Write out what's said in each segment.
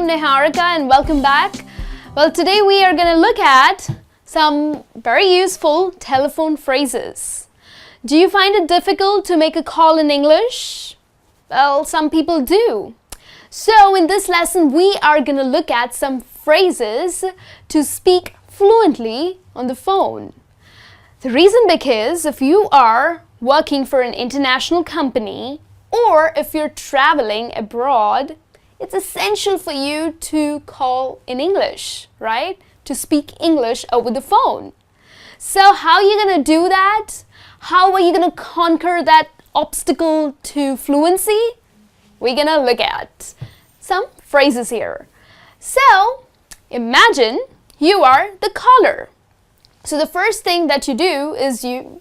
Niharika and welcome back. Well, today we are going to look at some very useful telephone phrases. Do you find it difficult to make a call in English? Well, some people do. So in this lesson, we are going to look at some phrases to speak fluently on the phone. The reason because if you are working for an international company or if you're traveling abroad, it's essential for you to call in English, right? To speak English over the phone. So how are you going to do that? How are you going to conquer that obstacle to fluency? We're going to look at some phrases here. So imagine you are the caller. So the first thing that you do is you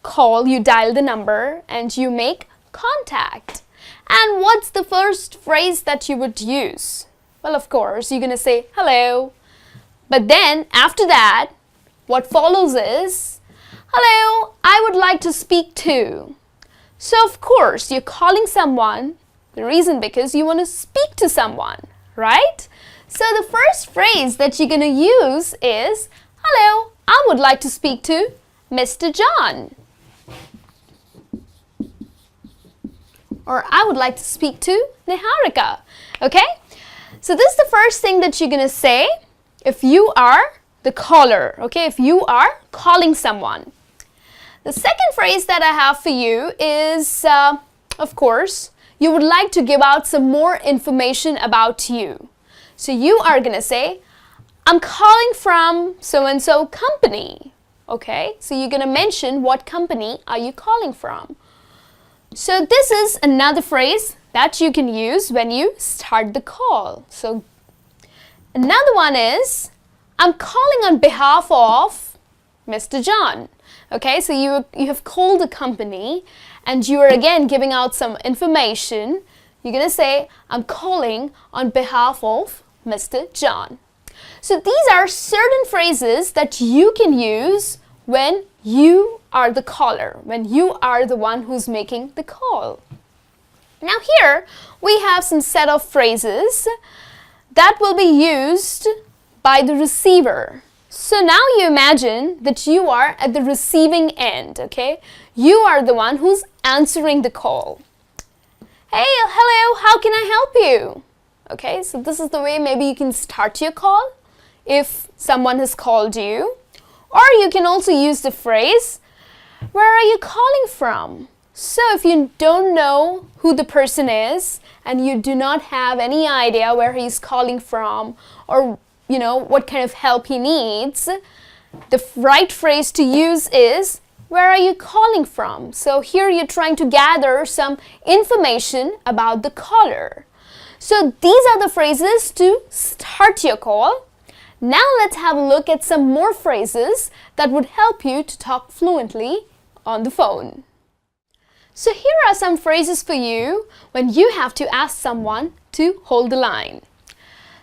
dial the number and you make contact. And what's the first phrase that you would use? Well, of course, you're going to say hello. But then after that, what follows is, hello, I would like to speak to. So of course, you're calling someone. The reason because you want to speak to someone, right? So the first phrase that you're going to use is, hello, I would like to speak to Mr. John. Or I would like to speak to Niharika. Okay? So this is the first thing that you're going to say if you are the caller. Okay? If you are calling someone. The second phrase that I have for you is, of course, you would like to give out some more information about you. So you are going to say, I'm calling from so-and-so company. Okay? So you're going to mention what company are you calling from. So this is another phrase that you can use when you start the call. So another one is, I'm calling on behalf of Mr. John. Okay, so you have called a company and you are again giving out some information. You're going to say, I'm calling on behalf of Mr. John. So these are certain phrases that you can use when you are the caller, when you are the one who's making the call. Now here we have some set of phrases that will be used by the receiver. So now you imagine that you are at the receiving end, okay? You are the one who's answering the call. Hey, hello, how can I help you? Okay, so this is the way maybe you can start your call if someone has called you. Or you can also use the phrase, where are you calling from? So if you don't know who the person is and you do not have any idea where he's calling from or what kind of help he needs, the right phrase to use is, where are you calling from? So here you're trying to gather some information about the caller. So these are the phrases to start your call. Now let's have a look at some more phrases that would help you to talk fluently on the phone. So here are some phrases for you when you have to ask someone to hold the line.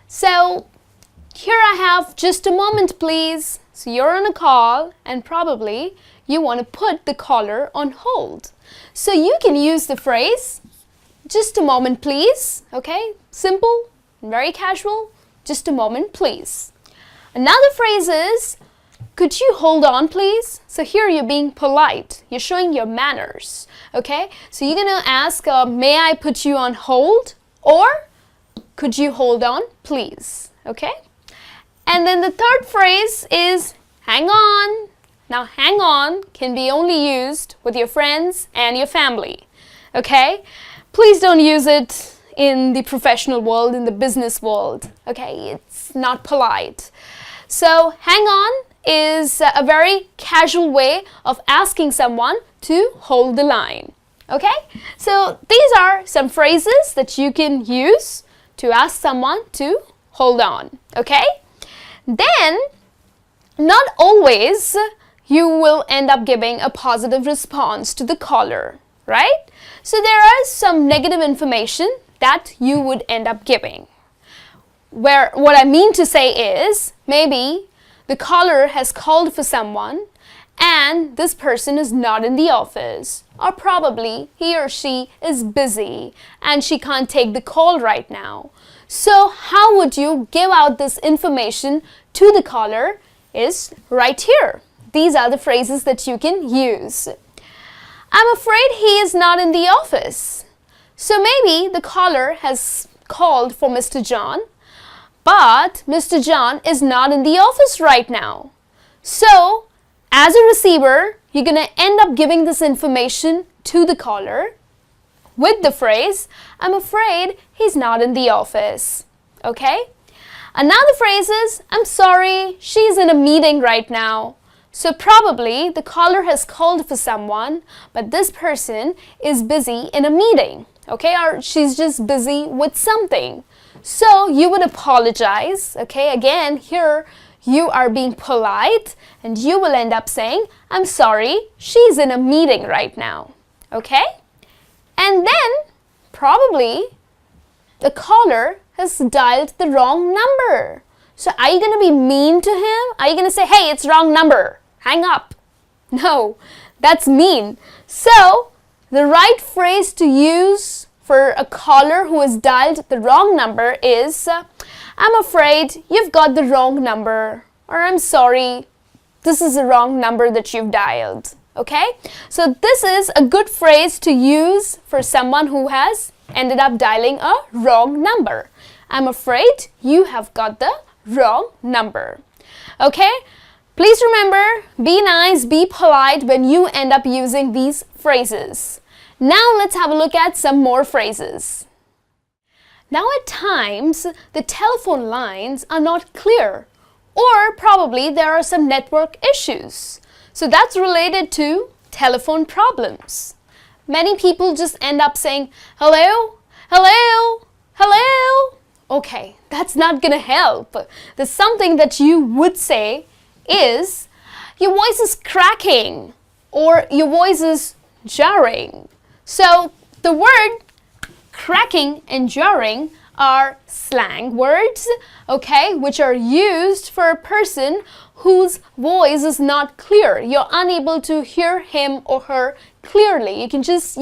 So here I have just a moment please. So you're on a call and probably you want to put the caller on hold. So you can use the phrase, just a moment please. Okay, simple, very casual, just a moment please. Another phrase is, could you hold on please? So here you're being polite. You're showing your manners. Okay? So you're going to ask, may I put you on hold? Or, could you hold on please? Okay? And then the third phrase is, hang on. Now hang on can be only used with your friends and your family. Okay? Please don't use it in the professional world, in the business world. Okay? It's not polite. So hang on is a very casual way of asking someone to hold the line. Okay? So these are some phrases that you can use to ask someone to hold on. Okay? Then, not always you will end up giving a positive response to the caller, right? So there is some negative information that you would end up giving. Where what I mean to say is, maybe the caller has called for someone and this person is not in the office, or probably he or she is busy and she can't take the call right now. So how would you give out this information to the caller is right here. These are the phrases that you can use. I'm afraid he is not in the office. So maybe the caller has called for Mr. John, but Mr. John is not in the office right now. So, as a receiver, you're going to end up giving this information to the caller with the phrase, I'm afraid he's not in the office. Okay? Another phrase is, I'm sorry, she's in a meeting right now. So probably the caller has called for someone, but this person is busy in a meeting, okay? Or she's just busy with something. So you would apologize, okay? Again, here you are being polite and you will end up saying, I'm sorry, she's in a meeting right now, okay? And then probably the caller has dialed the wrong number. So are you going to be mean to him? Are you going to say, hey, it's wrong number, hang up? No, that's mean. So the right phrase to use for a caller who has dialed the wrong number is, I'm afraid you've got the wrong number, or I'm sorry, this is the wrong number that you've dialed. Okay? So this is a good phrase to use for someone who has ended up dialing a wrong number. I'm afraid you have got the wrong number. Okay? Please remember, be nice, be polite when you end up using these phrases. Now let's have a look at some more phrases. Now at times, the telephone lines are not clear, or probably there are some network issues. So that's related to telephone problems. Many people just end up saying, hello, hello, hello. Okay, that's not gonna help. There's something that you would say is, your voice is cracking, or your voice is jarring. So the word cracking and jarring are slang words, okay, which are used for a person whose voice is not clear. You're unable to hear him or her clearly. You can just,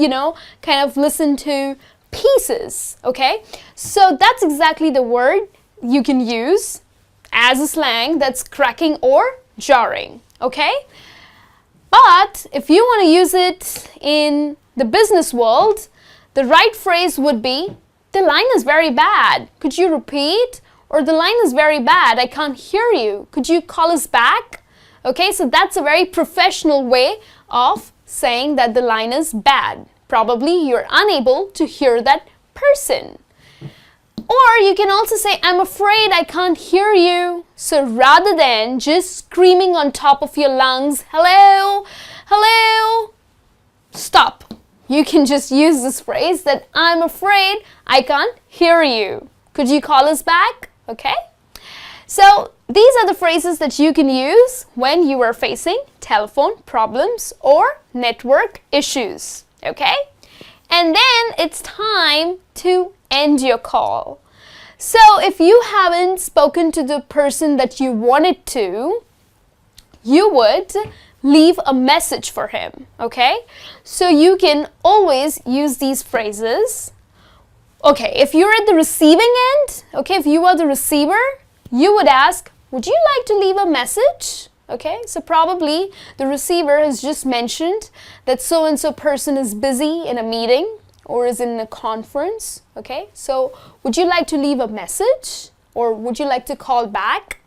kind of listen to pieces, okay? So that's exactly the word you can use as a slang, that's cracking or jarring, okay? But if you want to use it in the business world, the right phrase would be, the line is very bad. Could you repeat? Or the line is very bad. I can't hear you. Could you call us back? Okay, so that's a very professional way of saying that the line is bad. Probably you're unable to hear that person. Or you can also say, I'm afraid I can't hear you. So rather than just screaming on top of your lungs, hello, hello, stop. You can just use this phrase that I'm afraid I can't hear you. Could you call us back? Okay? So these are the phrases that you can use when you are facing telephone problems or network issues. Okay? And then it's time to end your call. So if you haven't spoken to the person that you wanted to, you would leave a message for him, okay? So you can always use these phrases. Okay, if you're at the receiving end, okay, if you are the receiver, you would ask, would you like to leave a message? Okay, so probably the receiver has just mentioned that so-and-so person is busy in a meeting or is in a conference, okay? So would you like to leave a message or would you like to call back?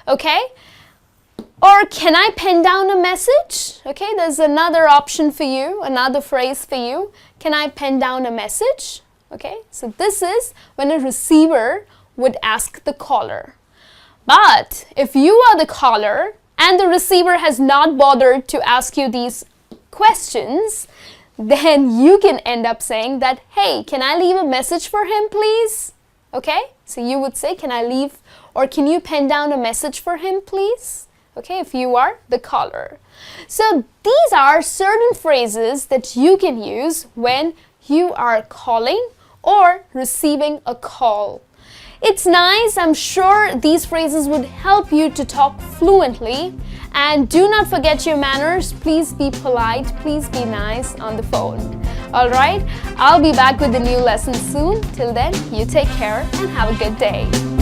Okay? Or can I pen down a message? Okay, there's another option for you, another phrase for you. Can I pen down a message? Okay, so this is when a receiver would ask the caller. But if you are the caller and the receiver has not bothered to ask you these questions, then you can end up saying that, hey, can I leave a message for him, please? Okay, so you would say, can I leave, or can you pen down a message for him, please? Okay, if you are the caller. So these are certain phrases that you can use when you are calling or receiving a call. It's nice. I'm sure these phrases would help you to talk fluently And do not forget your manners. Please be polite. Please be nice on the phone. Alright, I'll be back with a new lesson soon. Till then, you take care and have a good day.